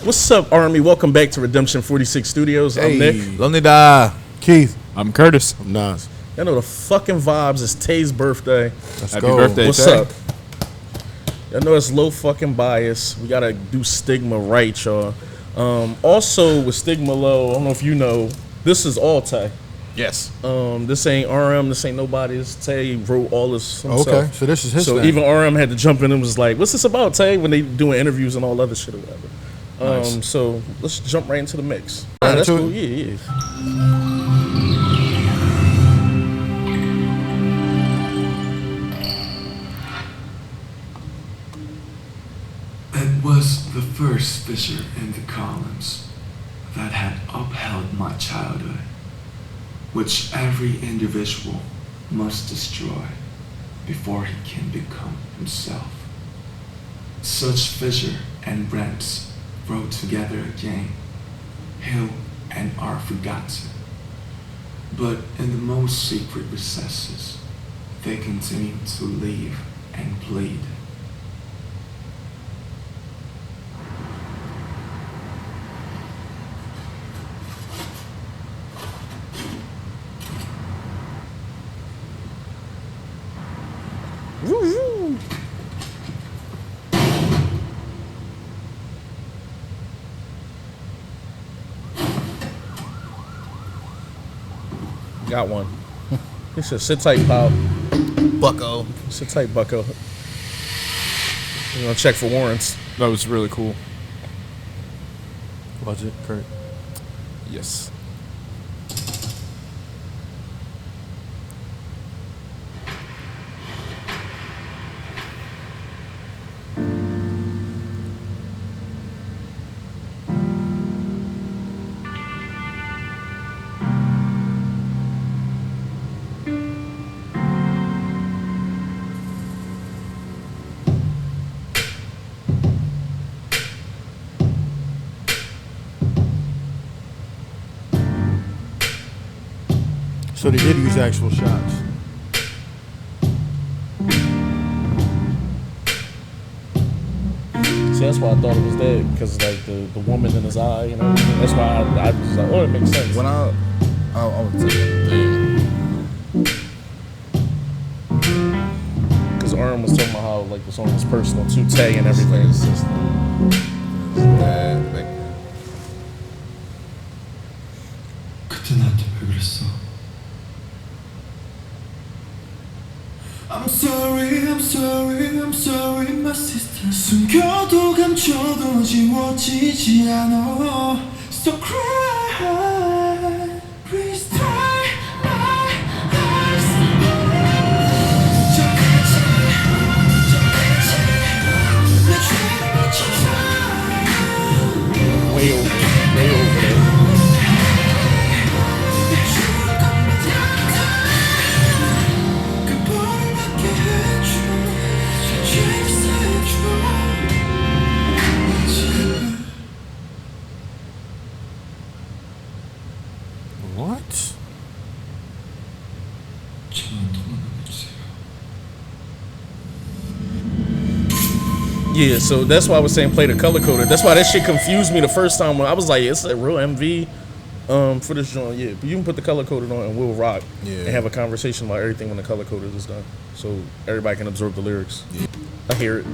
What's up, Army? Welcome back to Redemption 46 Studios. I'm Nick. Lonely Die. Keith. I'm Curtis. I'm Nas. Y'all know the fucking vibes. It's Tay's birthday. Let's Happy go. birthday, What's Tay. up? Y'all know it's low fucking bias. We gotta do stigma right, y'all. Also, with stigma low, I don't know if you know, this is all Tay. Yes. This ain't RM. This ain't nobody. This Tay wrote all this himself. Okay, so this is his So thing. even RM had to jump in and was like, "What's this about, Tay?" When they doing interviews and all other shit or whatever. Nice. So let's jump right into the mix. Right, That's to cool. it. Yeah. It was the first fissure in the columns that had upheld my childhood, which every individual must destroy before he can become himself. Such fissure and rents grow together again, heal and are forgotten. But in the most secret recesses, they continue to live and bleed. Woo-hoo. Got one. He said, "Sit tight, pal. Bucko. Sit tight, Bucko." We're gonna check for warrants. That was really cool. Was it, Kurt? Yes. So they did use actual shots. See, that's why I thought it was dead, because like the woman in his eye, you know. That's why I was like, oh, it makes sense. When I would tell you, Because RM was talking about how like the song was personal to Tay and everything. 그때 나한테 왜 그랬어? I'm sorry, I'm sorry, I'm sorry, my sister. 숨겨도 감춰도 지워지지 않아. So cry, please try my eyes. 내 죄를 묻혀줘. Way over there. What? Yeah, so that's why I was saying play the color coded. That's why that shit confused me the first time when I was like, it's a real MV for this joint. Yeah, but you can put the color coded on and we'll rock and have a conversation about everything when the color coded is done, so everybody can absorb the lyrics. Yeah. I hear it.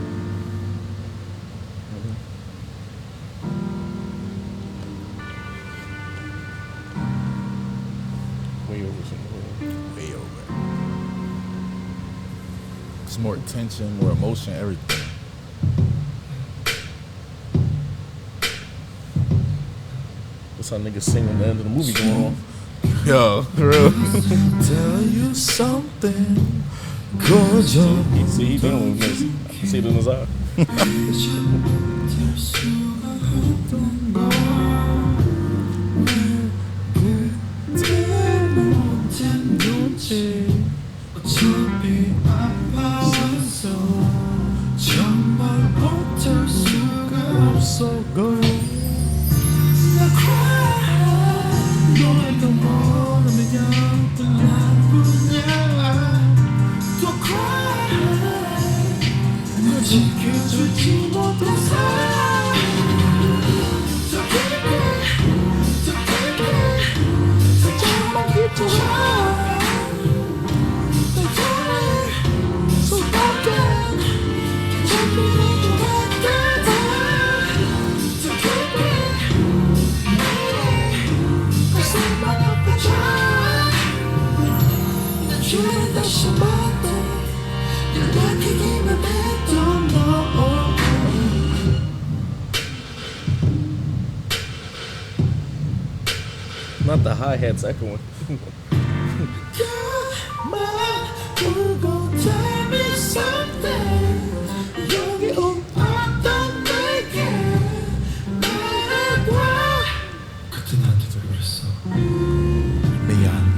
Way over somewhere. way over. It's more tension, more emotion, everything. That's how niggas sing when the end of the movie going on. Yo, bro. Tell you something, gorgeous. He see he dealing with this. I can see it in his eye. 어차피 아파서 정말 어쩔 수가 없어 girl. 나 cry 너희도 모르면 또 나뿐이야. 또 cry 널 지켜주지 못해서 Not the hi-hats echoing. 그때 나한테 그랬어. 미안.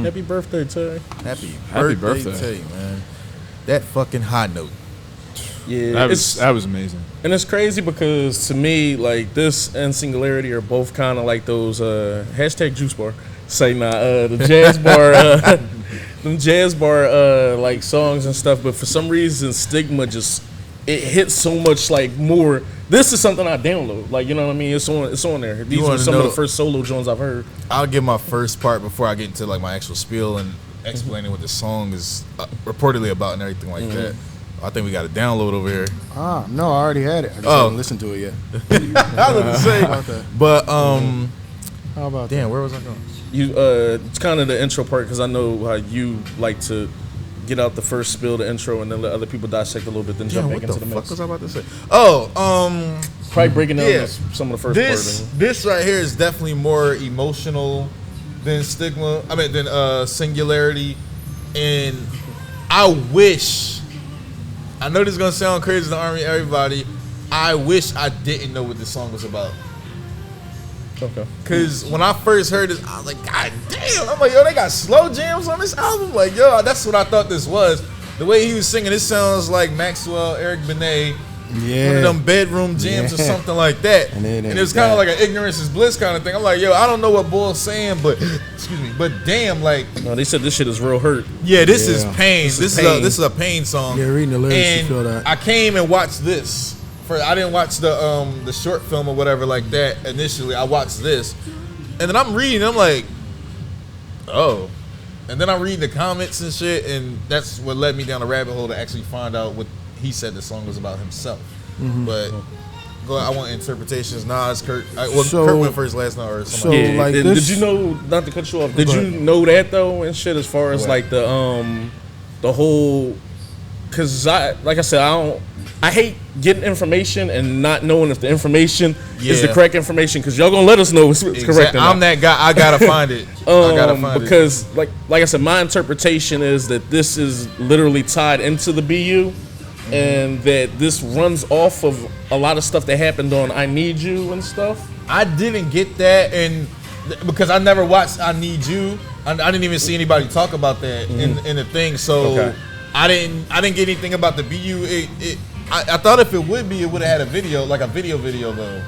Happy birthday, Terry. Happy Happy birthday, birthday. to you, man. That fucking high note. Yeah, That was amazing. and it's crazy because to me, like this and Singularity are both kind of like those hashtag juice bar. Say the jazz bar, them jazz bar like songs and stuff. But for some reason, Stigma just it hits so much like more. This is something I download, like you know what I mean. It's on there. These were wanna some of know- the first solo joints I've heard. I'll give my first part before I get into like my actual spiel and explaining what the song is reportedly about and everything like that. I think we got a download over here. No, I already had it. I just haven't listened to it yet. I was gonna say, How about that? but How about damn, where was I going? You it's kind of the intro part because I know how you like to get out the first spill, the intro, and then let other people dissect a little bit, then Damn, jump what back the into the fuck mix. was I about to say? Oh, Probably breaking down yeah. some of the first this part. this right here is definitely more emotional than Stigma. I mean, than Singularity, and I wish. I know this is gonna sound crazy to the army, everybody. I wish I didn't know what this song was about. Okay. Cause when I first heard this, I was like, God damn! I'm like, yo, they got slow jams on this album. Like, yo, that's what I thought this was. The way he was singing, this sounds like Maxwell, Eric Benet, one of them bedroom jams or something like that. And then it was kind of like an ignorance is bliss kind of thing. I'm like, yo, I don't know what Bull's saying, but excuse me, but damn, like, No, they said this shit is real hurt. yeah, this is Yeah. pain. This is a pain song. Yeah, reading the lyrics, you and feel that. I came and watched this. I didn't watch the short film or whatever like that initially. I watched this, and then I'm reading. I'm like, oh, and then I read the comments and shit, and that's what led me down the rabbit hole to actually find out what he said the song was about himself. But I want interpretations. Nah, it's Kurt. So- Kurt went first last night or So, something. like did this- you know? Not to cut you off. Did Go you ahead. know that though and shit? As far as What? like the whole, because like I said, I hate getting information and not knowing if the information is the Yeah. correct information because y'all gonna let us know it's correct. Or not. I'm that guy. I gotta find it. I gotta find it. Because like I said, my interpretation is that this is literally tied into the BU, and that this runs off of a lot of stuff that happened on I Need You and stuff. I didn't get that, and because I never watched I Need You, I didn't even see anybody talk about that in the thing. So Okay. I didn't get anything about the BU. I thought if it would be, it would have had a video, like a video though,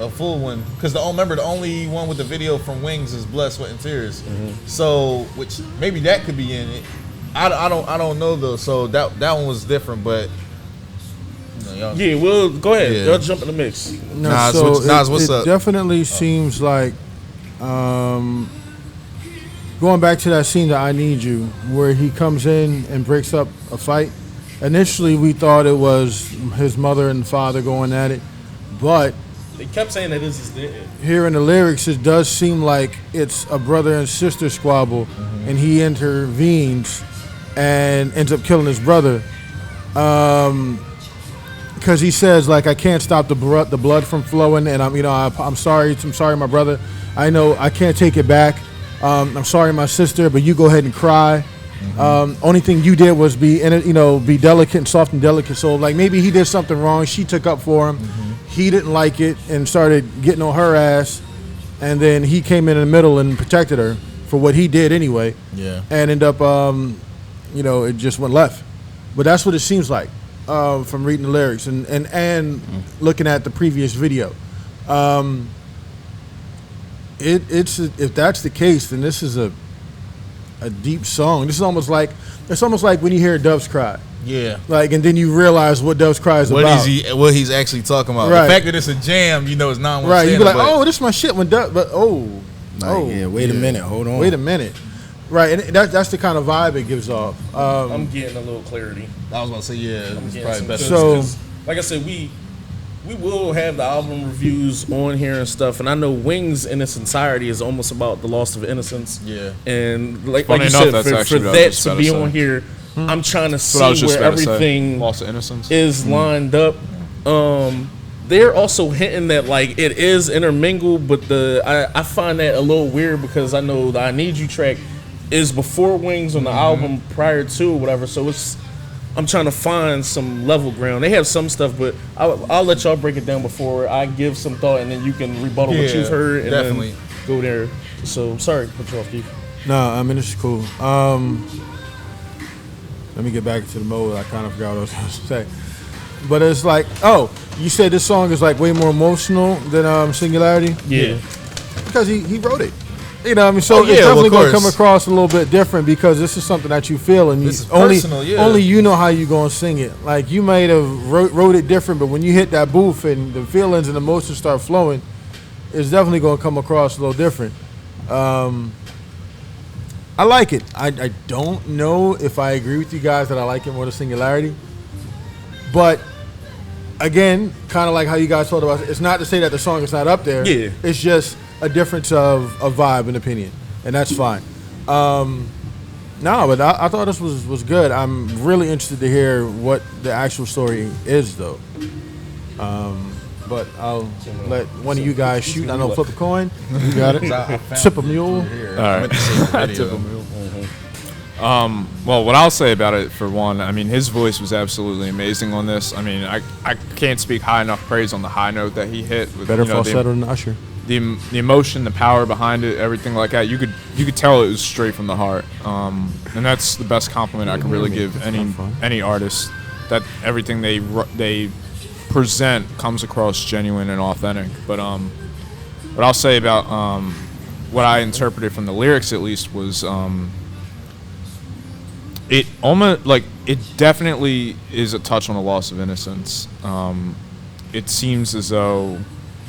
a full one. Because the only one with the video from Wings is Blood, Sweat, and Tears. So which maybe that could be in it. I don't know though. So that one was different, but. You know, y'all- Yeah, well, go ahead. Yeah. Y'all jump in the mix. No, Nas, so what's up? it definitely seems like going back to that scene that I Need You, where he comes in and breaks up a fight. Initially, we thought it was his mother and father going at it, but They kept saying that this is the end. hearing the lyrics, it does seem like it's a brother and sister squabble, and he intervenes and ends up killing his brother. Because he says, like, I can't stop the blood from flowing, and I'm sorry, my brother. I know I can't take it back. I'm sorry, my sister, but you go ahead and cry. Only thing you did was be delicate and soft and delicate. So like maybe he did something wrong. She took up for him. He didn't like it and started getting on her ass. And then he came in the middle and protected her for what he did anyway. Yeah. And ended up, it just went left. But that's what it seems like from reading the lyrics and looking at the previous video. If that's the case, then this is a deep song. This is almost like when you hear Doves Cry. Yeah. Like, and then you realize what Doves Cry is about. What he's actually talking about. Right. The fact that it's a jam, it's not one. Right. You be like, oh, this is my shit. When Doves, but wait a minute, hold on. Wait a minute. Right, and that's the kind of vibe it gives off. I'm getting a little clarity. I was gonna say, yeah, I'm it's getting probably some better. So- like I said, we will have the album reviews on here and stuff, and I know Wings in its entirety is almost about the loss of innocence. Yeah. And like Funny you enough, said, that's for actually what I was that just to about be to say. on here, I'm trying to That's what I was see just where about to say. everything Loss of innocence. is lined up. They're also hinting that like it is intermingled, but I find that a little weird because I know the I Need You track is before Wings on the album prior to or whatever. So I'm trying to find some level ground. They have some stuff, but I'll let y'all break it down before I give some thought, and then you can rebuttal what you've heard and definitely. then go there. So sorry to put you off, Keith. No, I mean, this is cool. Let me get back into the mode. I kind of forgot what I was going to say. But it's like, oh, you said this song is like way more emotional than Singularity? Yeah. Because he wrote it. You know what I mean? So Oh, yeah, it's definitely of going to course. come across a little bit different because this is something that you feel and This is only personal, yeah. only you know how you going to sing it. Like you might have wrote it different, but when you hit that booth and the feelings and emotions start flowing, it's definitely going to come across a little different. I like it. I don't know if I agree with you guys that I like it more than Singularity. But again, kind of like how you guys thought about it, it's not to say that the song is not up there. Yeah. It's just a difference of vibe and opinion, and that's fine. No, but I thought this was good. I'm really interested to hear what the actual story is, though. But I'll let one of you guys shoot. I know, flip a coin. You got it. Tip a mule. All right. Well, what I'll say about it, for one, I mean, his voice was absolutely amazing on this. I mean, I can't speak high enough praise on the high note that he hit. With, Better falsetto than Usher. The emotion, the power behind it, everything like that. You could tell it was straight from the heart. And that's the best compliment I can really give any artist. That everything they present comes across genuine and authentic. But what I'll say about what I interpreted from the lyrics, at least, was it almost like it definitely is a touch on the loss of innocence. It seems as though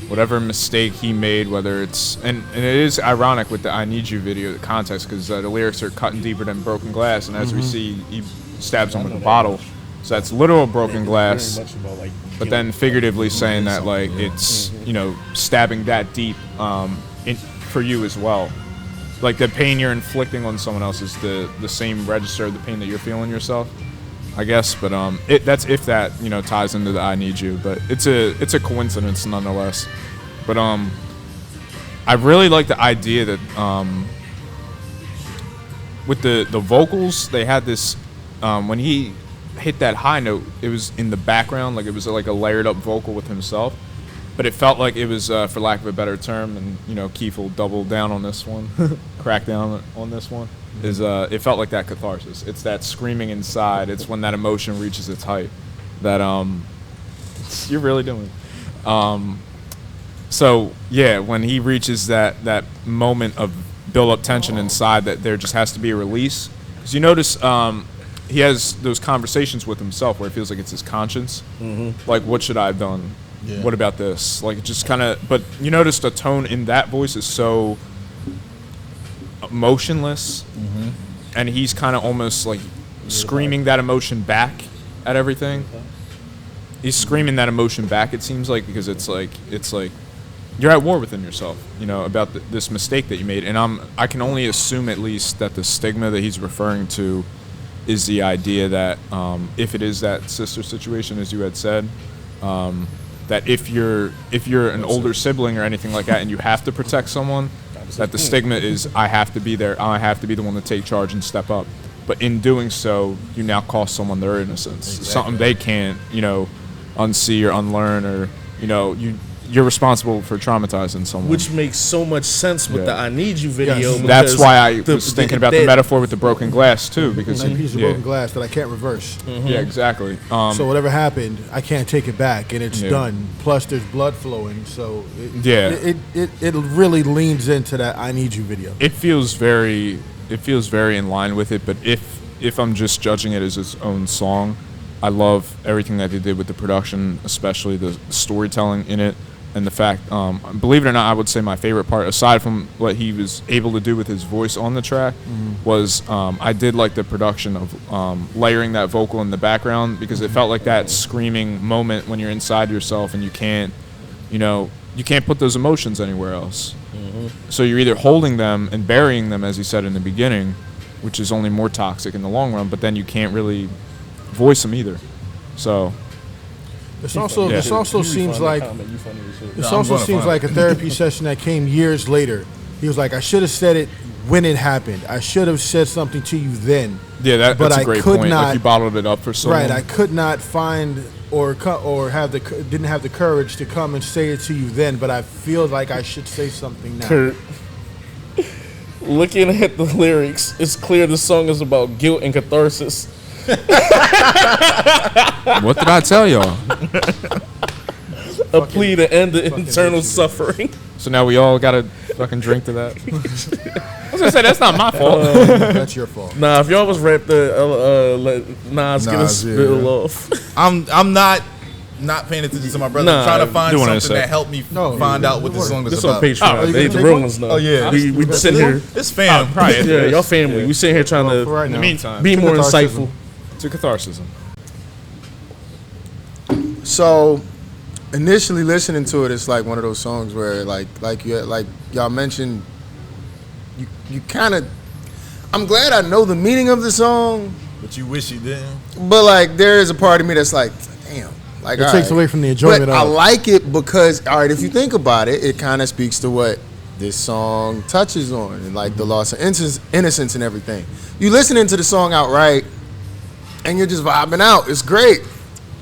whatever mistake he made, whether it's and it is ironic with the "I Need You" video, the context, because the lyrics are cutting deeper than broken glass, and as we see, he stabs him with a bottle, so that's literal broken glass. But then figuratively saying that like it's stabbing that deep for you as well. Like the pain you're inflicting on someone else is the same register of the pain that you're feeling yourself, I guess. But that's if that ties into the "I Need You," but it's a coincidence nonetheless. But I really like the idea that with the vocals, they had this when he hit that high note, it was in the background, like it was like a layered up vocal with himself. But it felt like it was, for lack of a better term, and Keith will double down on this one, crack down on this one, is it felt like that catharsis. It's that screaming inside. It's when that emotion reaches its height that you're really doing. So yeah, when he reaches that moment of build up tension inside, that there just has to be a release. Because you notice he has those conversations with himself where it feels like it's his conscience. Like, what should I have done? Yeah. What about this? Like, it just kind of, but you notice the tone in that voice is so motionless, and he's kind of almost like screaming that emotion back at everything. He's screaming that emotion back, it seems like, because it's like you're at war within yourself, you know, about this mistake that you made. And I can only assume at least that the stigma that he's referring to is the idea that if it is that sister situation, as you had said, that if you're an older sibling or anything like that and you have to protect someone, that the stigma is I have to be there, I have to be the one to take charge and step up. But in doing so, you now cost someone their innocence, something they can't, you know, unsee or unlearn, or, you know, you're responsible for traumatizing someone. Which makes so much sense with the I Need You video. Yes. That's why I was thinking about the metaphor with the broken glass, too. Because that piece of broken glass that I can't reverse. Yeah, exactly. So whatever happened, I can't take it back, and it's done. Plus, there's blood flowing, so it really leans into that I Need You video. It feels very in line with it, but if I'm just judging it as its own song, I love everything that they did with the production, especially the storytelling in it. And the fact, believe it or not, I would say my favorite part, aside from what he was able to do with his voice on the track, was I did like the production of layering that vocal in the background, because it felt like that screaming moment when you're inside yourself and you can't put those emotions anywhere else. So you're either holding them and burying them, as he said in the beginning, which is only more toxic in the long run, but then you can't really voice them either. So... This also seems like a therapy session that came years later. He was like, I should have said it when it happened. I should have said something to you then. Yeah, that's a great point. Like you bottled it up for so long. Right, I could not find or didn't have the courage to come and say it to you then, but I feel like I should say something now. Kurt, looking at the lyrics, it's clear the song is about guilt and catharsis. What did I tell y'all? A plea to end the internal suffering. So now we all gotta fucking drink to that. I was gonna say that's not my fault. That's your fault. Nah, if y'all was rap let Nas get a spill off. I'm not paying attention to my brother. I'm trying to find something that helped me find out what the song is about. This on Patreon. They the real ones know. Oh yeah, we sit here. It's fam. Yeah, y'all family. We sit here trying to. Right in the meantime, be more insightful. To catharsis. So, initially listening to it, it's like one of those songs where, like y'all mentioned, you kind of. I'm glad I know the meaning of the song, but you wish you didn't. But like, there is a part of me that's like, damn, like it takes away from the enjoyment. But I like it because, all right, if you think about it, it kind of speaks to what this song touches on, and like the loss of innocence and everything. You listening to the song outright, and you're just vibing out. It's great.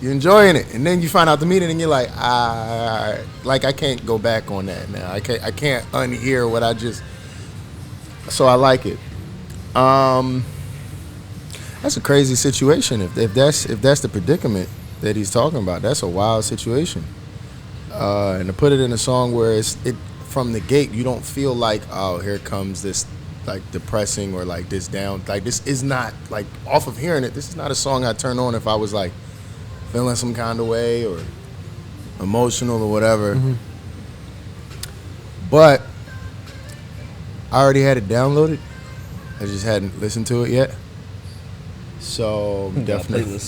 You're enjoying it, and then you find out the meaning, and you're like, I can't go back on that now. I can't unhear what I just. So I like it. That's a crazy situation. If that's the predicament that he's talking about, that's a wild situation. And to put it in a song where it from the gate, you don't feel like, oh, here comes this like depressing or like this down. Like this is not like off of hearing it. This is not a song I turn on if I was like feeling some kind of way or emotional or whatever. But I already had it downloaded. I just hadn't listened to it yet. So definitely,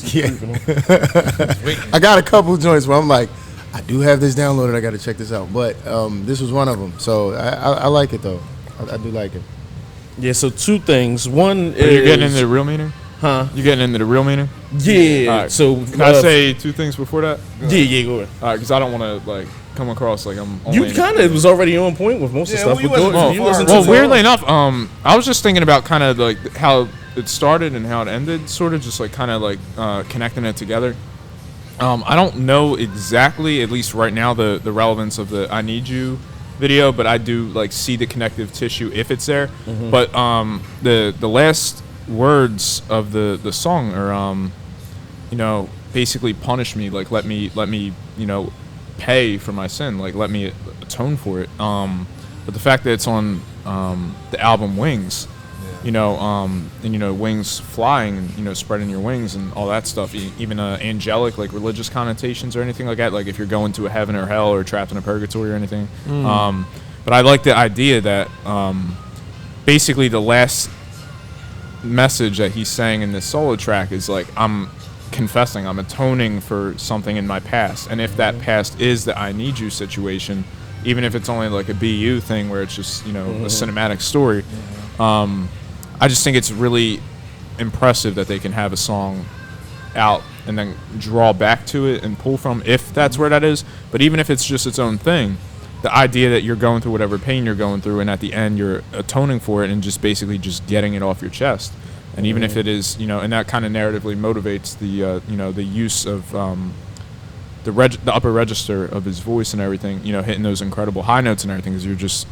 I got a couple of joints where I'm like, I do have this downloaded. I got to check this out. But this was one of them. So I like it though. I do like it. Yeah. So two things. One is you're getting into the real meaning. Huh? You getting into the real meaning? Yeah. Right. So can I say two things before that? Yeah. Go ahead. All right, because I don't want to like come across like I'm. You kind of was already on point with most of the stuff. Well, weirdly enough, I was just thinking about kind of like how it started and how it ended, sort of just like kind of like connecting it together. I don't know exactly, at least right now, the relevance of the "I Need You" video, but I do like see the connective tissue if it's there. But the last words of the song are basically punish me, like let me pay for my sin, like let me atone for it. But the fact that it's on the album Wings, and wings flying, and spreading your wings and all that stuff, even angelic like religious connotations or anything like that, like if you're going to a heaven or hell or trapped in a purgatory or anything. But I like the idea that basically the last message that he's saying in this solo track is like, I'm confessing, I'm atoning for something in my past. And if that past is the I need you situation, even if it's only like a BU thing where it's just, you know, a cinematic story, I just think it's really impressive that they can have a song out and then draw back to it and pull from, if that's where that is. But even if it's just its own thing, the idea that you're going through whatever pain you're going through, and at the end you're atoning for it and just basically just getting it off your chest. And even if it is, you know, and that kind of narratively motivates the, you know, the use of the upper register of his voice and everything, you know, hitting those incredible high notes and everything, because you're just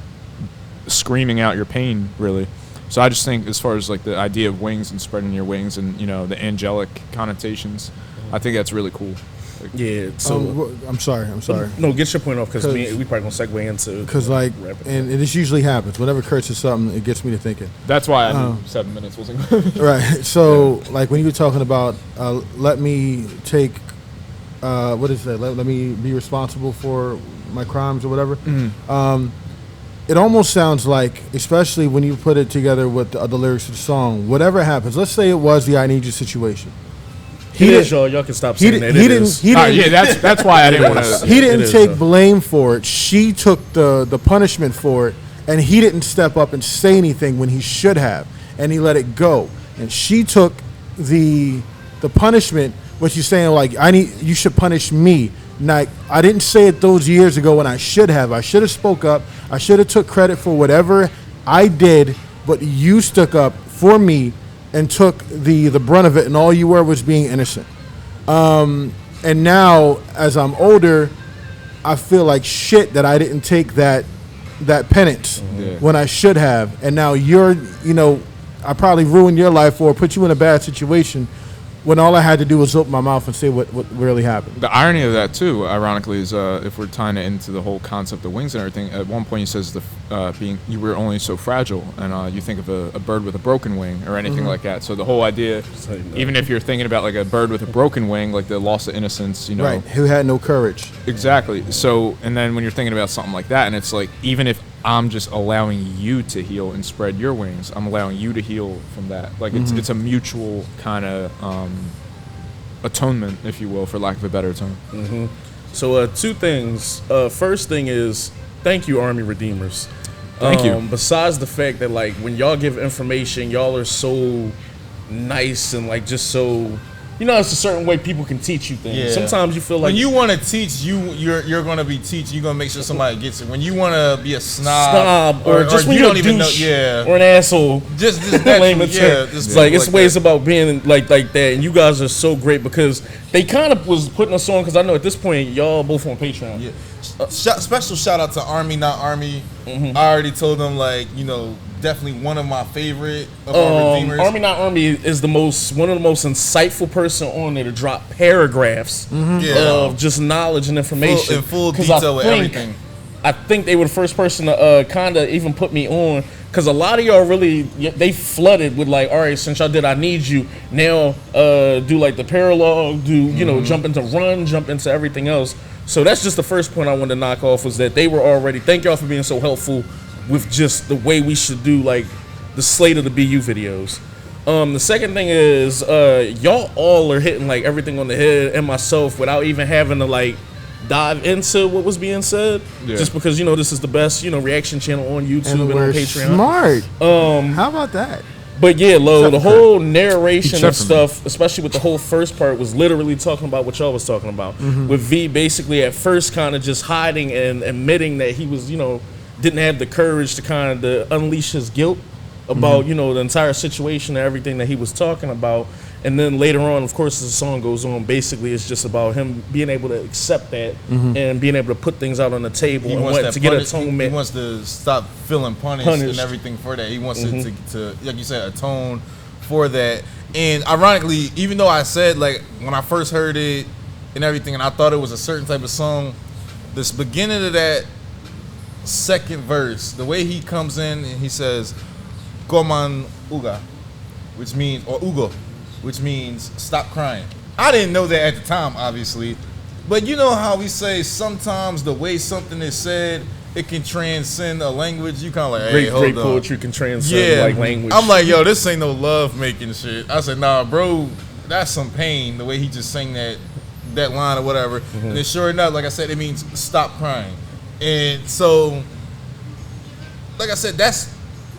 screaming out your pain, really. So I just think, as far as like the idea of wings and spreading your wings and, you know, the angelic connotations, I think that's really cool. Like, Yeah. So I'm sorry. no, get your point off, because we probably gonna segue into Because like, and this usually happens. Whenever Kurt says something, it gets me to thinking. that's why I knew 7 minutes wasn't good. Right. So like when you were talking about let me take what is that? Let me be responsible for my crimes or whatever. It almost sounds like, especially when you put it together with the lyrics of the song, whatever happens, let's say it was the I need you situation. It is, y'all. Y'all can stop saying that. He didn't. Yeah, that's why I didn't want to. He didn't is, take though. blame for it. She took the punishment for it, and he didn't step up and say anything when he should have, and he let it go. And she took the punishment, what she's saying, like, you should punish me. Like, I didn't say it those years ago when I should have. I should have spoke up. I should have took credit for whatever I did, but you stuck up for me and took the brunt of it, and all you were was being innocent. And now, as I'm older, I feel like shit that I didn't take that penance when I should have. And now I probably ruined your life or put you in a bad situation when all I had to do was open my mouth and say what really happened. The irony of that too, ironically, is if we're tying it into the whole concept of wings and everything. At one point, he says you were only so fragile, and you think of a bird with a broken wing or anything like that. So the whole idea, even if you're thinking about like a bird with a broken wing, like the loss of innocence, you know, Right, who had no courage. Exactly. So, and then when you're thinking about something like that, and it's like, even if I'm just allowing you to heal and spread your wings, I'm allowing you to heal from that. Like, it's a mutual kind of atonement, if you will, for lack of a better term. So two things. First thing is, thank you, Army Redeemers. Thank you. Besides the fact that, like, when y'all give information, y'all are so nice and, like, just so, you know, it's a certain way people can teach you things. Yeah. Sometimes you feel like when you want to teach, you're going to be teaching. You're going to make sure somebody gets it. When you want to be a snob or just when you you're don't a even know, douche or an asshole, just lame and just it's like it's like ways that. about being like that, and you guys are so great because they kind of was putting us on, because I know at this point y'all both on Patreon. Yeah. Special shout out to Army Not Army. I already told them, like, you know, definitely one of my favorite of our redeemers. Army Not Army is one of the most insightful person on there to drop paragraphs of just knowledge and information in full 'Cause detail with everything. I think they were the first person to kind of even put me on, because a lot of y'all really, they flooded with like, all right, since y'all did I Need You, now do like the paralogue, you know, jump into Run, jump into everything else. So that's just the first point I wanted to knock off, was that they were already, thank y'all for being so helpful with just the way we should do like the slate of the BU videos. The second thing is y'all all are hitting like everything on the head, and myself, without even having to like dive into what was being said, just because, you know, this is the best, you know, reaction channel on YouTube and we're on Patreon. smart. How about that? But yeah, the whole narration and stuff, especially with the whole first part, was literally talking about what y'all was talking about. With V basically at first kind of just hiding and admitting that he was, you know, didn't have the courage to kind of unleash his guilt about, you know, the entire situation and everything that he was talking about. And then later on, of course, as the song goes on, basically it's just about him being able to accept that and being able to put things out on the table and wanting to get atonement. He wants to stop feeling punished and everything for that. He wants to, like you said, atone for that. And ironically, even though I said, like, when I first heard it and everything, and I thought it was a certain type of song, this beginning of that second verse, the way he comes in and he says, Goman Uga, which means, or Ugo, which means stop crying. I didn't know that at the time, obviously, but you know how we say sometimes the way something is said it can transcend a language. You kind of like, hey, Great, hold great on. poetry can transcend like language. I'm like, yo, this ain't no love making shit. I said, nah, bro, that's some pain. The way he just sang that line or whatever. And then sure enough, like I said, it means stop crying. And so, like I said, this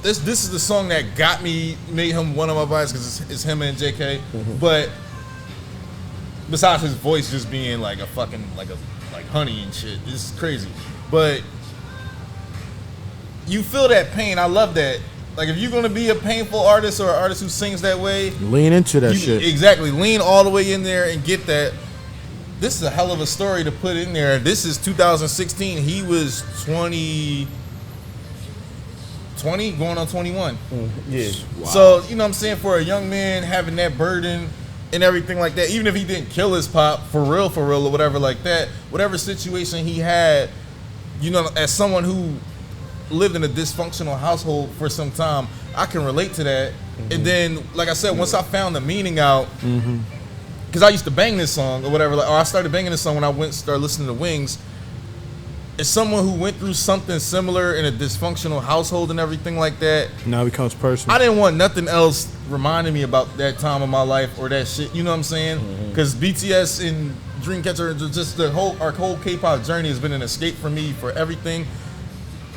is the song that got me, made him one of my vibes because it's him and JK. But besides his voice just being like a fucking like honey and shit, this is crazy. But you feel that pain. I love that. Like if you're gonna be a painful artist or an artist who sings that way, lean into that shit. Exactly, lean all the way in there and get that. This is a hell of a story to put in there. This is 2016. He was 20 going on 21. Yeah. Wow. So, you know what I'm saying, for a young man having that burden and everything like that, even if he didn't kill his pop for real or whatever like that, whatever situation he had, you know, as someone who lived in a dysfunctional household for some time, I can relate to that. And then, like I said, once I found the meaning out, because I used to bang this song or whatever, or I started banging this song when I started listening to Wings. As someone who went through something similar in a dysfunctional household and everything like that, now it becomes personal. I didn't want nothing else reminding me about that time of my life or that shit. You know what I'm saying? Because BTS and Dreamcatcher, just our whole K-pop journey has been an escape for me for everything.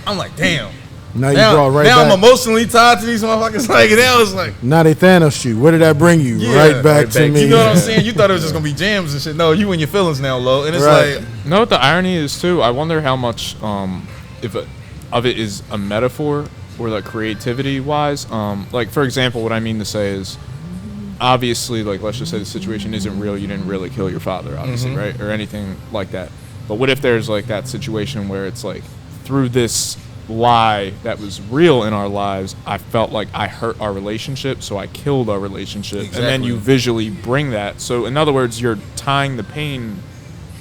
I'm like, damn. Now you brought right now back. I'm emotionally tied to these motherfuckers. Like now it's like, now they Thanos you. Where did that bring you? Yeah, right back to me. You know what I'm saying? You thought it was just gonna be jams and shit. No, you in your feelings now, Lo. And it's Right. like, You know what the irony is too? I wonder how much of it is a metaphor or like creativity wise. Like for example, what I mean to say is, obviously, like let's just say the situation isn't real. You didn't really kill your father, obviously, right, or anything like that. But what if there's like that situation where it's like through this lie that was real in our lives, I felt like I hurt our relationship, so I killed our relationship. Exactly. And then you visually bring that. So in other words, you're tying the pain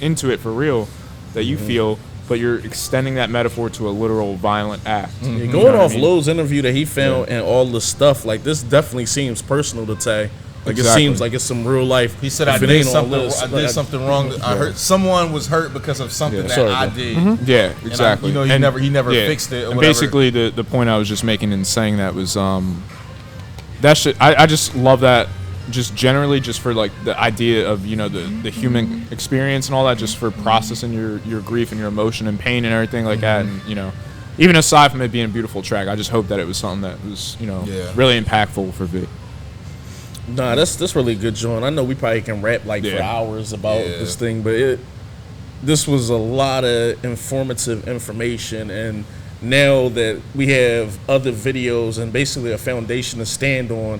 into it for real that you feel, but you're extending that metaphor to a literal violent act. Yeah, You know going what I off mean? Lowe's interview that he found and all the stuff, like this definitely seems personal to Tay. Like Exactly. it seems like it's some real life. he said, if I it did ain't on something. Lowe's, I like, did something wrong. I hurt. Someone was hurt because of something that sorry, I bro. did. Yeah, exactly. you know, he never fixed it or and whatever. basically, the point I was just making in saying that was that shit. I just love that. Just generally, just for like the idea of, you know, the human experience and all that, just for processing your grief and your emotion and pain and everything like that, and you know, even aside from it being a beautiful track, I just hope that it was something that was, you know, really impactful for V. Nah, that's really good, John. I know we probably can rap like for hours about this thing, but this was a lot of informative information, and now that we have other videos and basically a foundation to stand on,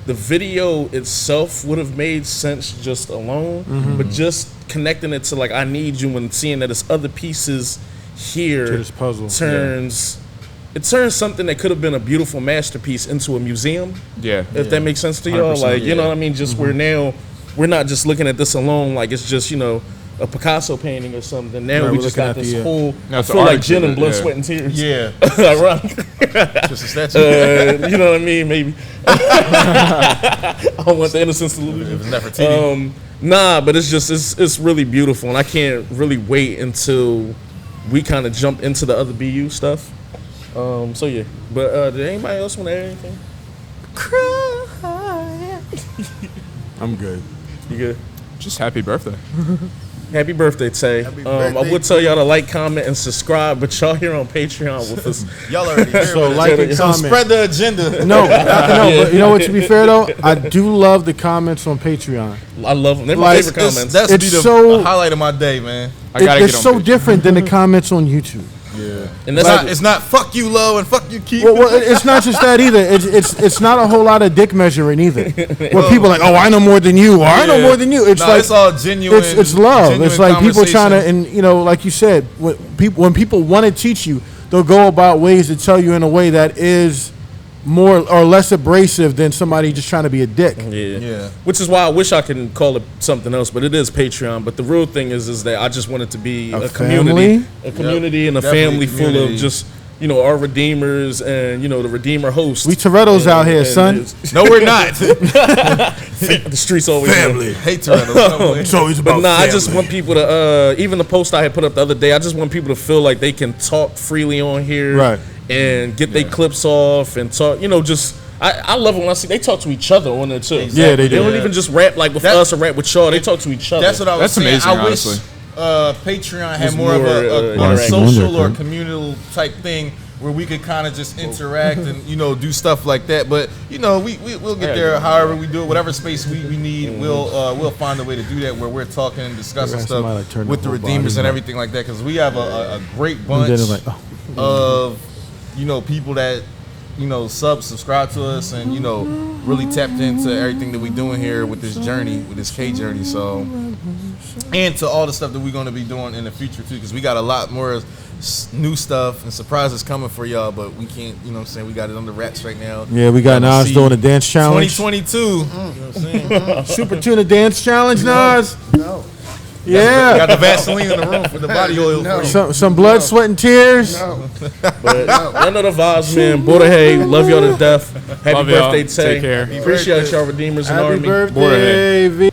the video itself would have made sense just alone, but just connecting it to like I Need You and seeing that it's other pieces here To this puzzle. it turns something that could have been a beautiful masterpiece into a museum. Yeah. If that makes sense to y'all, 100%, like you know what I mean. Just where now we're not just looking at this alone, like it's just, you know, a Picasso painting or something. Now Right, we we're just looking got at this the, whole. No, I it's the feel like artist gin of and it, blood, yeah. sweat, and tears. Yeah, Ironic. just a statue. You know what I mean? Maybe. I don't want the innocence to lose. It was Nefertiti. Nah, but it's just it's really beautiful, and I can't really wait until we kind of jump into the other BU stuff. So yeah, but did anybody else want to add anything? I'm good. You good? Just happy birthday. Happy birthday, Tay. I would tell y'all to like, comment, and subscribe, but y'all here on Patreon with us. Y'all already here. So with like it. and So comment. spread the agenda. No, but you know what? To be fair though, I do love the comments on Patreon. I love them. They're my Like, favorite comments. That's It's be the so- highlight of my day, man. I gotta It's get on so Patreon. different than the comments on YouTube. And that's It's not fuck you, Lo, and fuck you, Keith. Well, it's not just that either. It's not a whole lot of dick measuring either. Where people are like, oh, I know more than you, or I know more than you. It's like it's all genuine. it's love. genuine It's like people trying to, conversation. and you know, like you said, when people want to teach you, they'll go about ways to tell you in a way that is more or less abrasive than somebody just trying to be a dick. Yeah. Which is why I wish I could call it something else, but it is Patreon. But the real thing is that I just want it to be A a community, family? and a Definitely family full community. of just our redeemers and the redeemer host. We Toretto's out here, son. No, we're not. The streets always Family. Hate Toretto. It's always But about I just family. want people to even the post I had put up the other day, I just want people to feel like they can talk freely on here, Right. and get their clips off and talk. Just I love it when I see they talk to each other on there too. Exactly. Yeah, they They do. don't even just rap like with us or rap with y'all. They talk to each other. That's what I was That's saying. amazing, I wish honestly. Patreon had Was more of more, a interactive. social or communal type thing where we could kind of just interact and do stuff like that. But we'll get there. However we do it, whatever space we need, we'll find a way to do that where we're talking and discussing Got stuff somebody, like, turn with the the whole redeemers body and back. everything like that. Because we have a great And bunch then it's like, of people that subscribe to us and really tapped into everything that we're doing here with this journey, with this K journey. So, and to all the stuff that we're going to be doing in the future too, because we got a lot more new stuff and surprises coming for y'all, but we can't, we got it under wraps right now. yeah, we got Gotta Nas see doing a dance challenge. 2022. Super Tuna dance challenge, Nas. No. Yeah. Got the Vaseline in the room for the body oil. No. for you. Some blood, sweat, and tears. No. But y'all know the vibes, man. Borderhead, love y'all to death. Happy Love y'all. birthday, Tay. Take care. Appreciate y'all, redeemers and Happy army. birthday, V.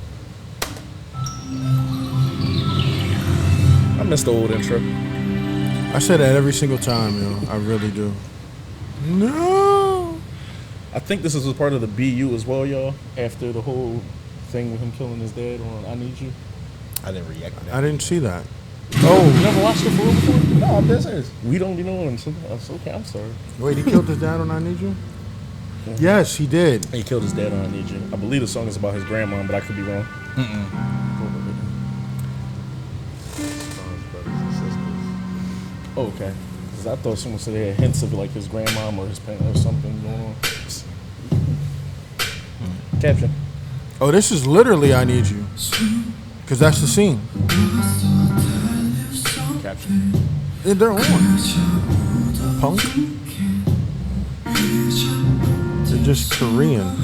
I missed the old intro. I say that every single time, I really do. No. I think this is a part of the BU as well, y'all. After the whole thing with him killing his dad on I Need You. I didn't react to that. I didn't see that. You Oh, never watched it for real before? No, I'm dead serious. We don't be knowing. It's okay, I'm sorry. wait, he killed his dad on I Need You? Yes, he did. He killed his dad on I Need You. I believe the song is about his grandma, but I could be wrong. Oh, okay. Because I thought someone said they had hints of like his grandmom or his parents or something going on. Caption. Oh, this is literally I Need You. Because that's the scene. Caption. Yeah, they're on. Punk? They're just Korean.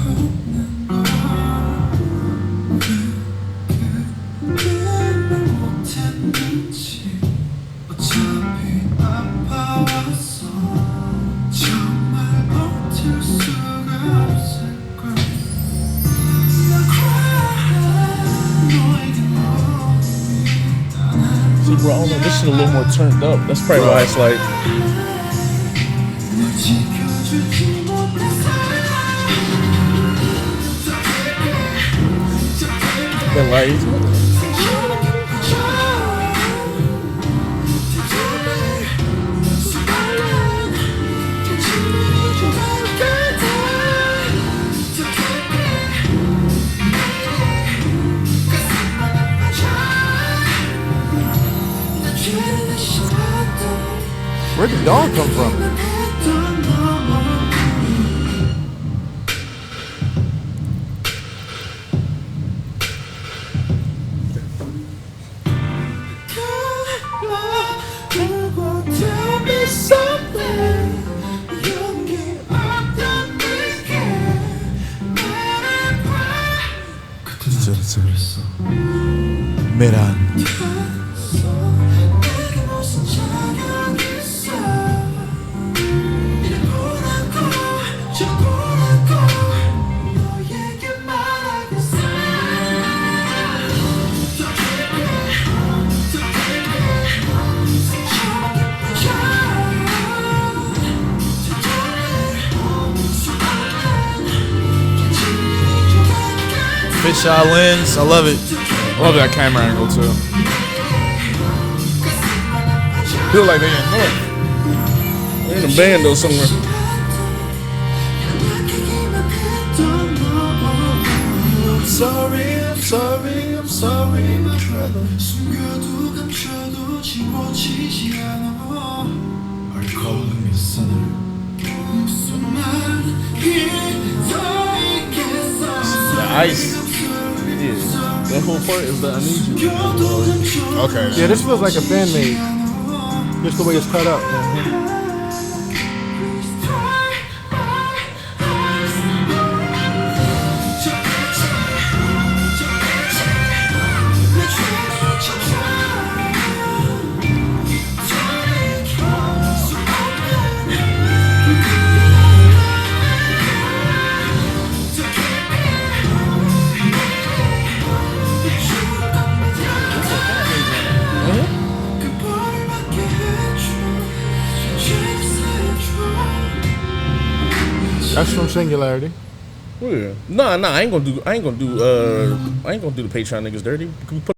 See, bro, I don't know. This shit a little more turned up. That's probably why it's like. That light. Where'd the dog come from? Miran. Fisheye lens, I love it. I love that camera angle too. Feel like they in North. They're in a band though somewhere. I'm sorry, my brother. 숨겨도 감춰도 지워지지 않아. Are you calling me a sinner? The ice. Yeah. That whole part is the I Need You. Okay. Yeah, this feels like a fan made. Just the way it's cut up. That's from Singularity. Yeah. Nah, I ain't gonna do the Patreon niggas dirty. We put